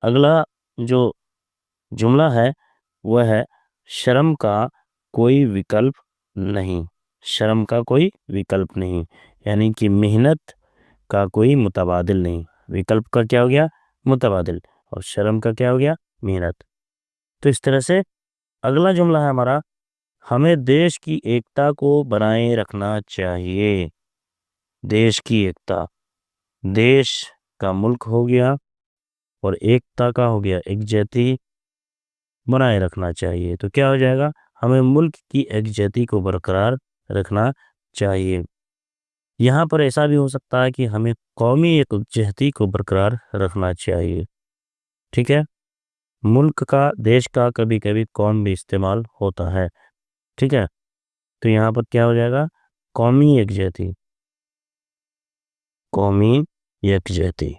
अगला जो जुमला है वह है शर्म का कोई विकल्प नहीं। शर्म का कोई विकल्प नहीं, यानी कि मेहनत का कोई मुतबादिल नहीं। विकल्प का क्या हो गया? मुतबादिल। और शर्म का क्या हो गया? मेहनत। तो इस तरह से अगला जुमला है हमारा, हमें देश की एकता को बनाए रखना चाहिए। देश की एकता, देश का मुल्क हो गया और एकता का हो गया एकजहती बनाए रखना चाहिए। तो क्या हो जाएगा? हमें मुल्क की एकजहती को बरकरार रखना चाहिए। यहाँ पर ऐसा भी हो सकता है कि हमें कौमी एकजहती को बरकरार रखना चाहिए। ठीक है, मुल्क का, देश का कभी कभी कौम भी इस्तेमाल होता है। ठीक है, तो यहाँ पर क्या हो जाएगा? कौमी यकजहती, कौमी यकजहती।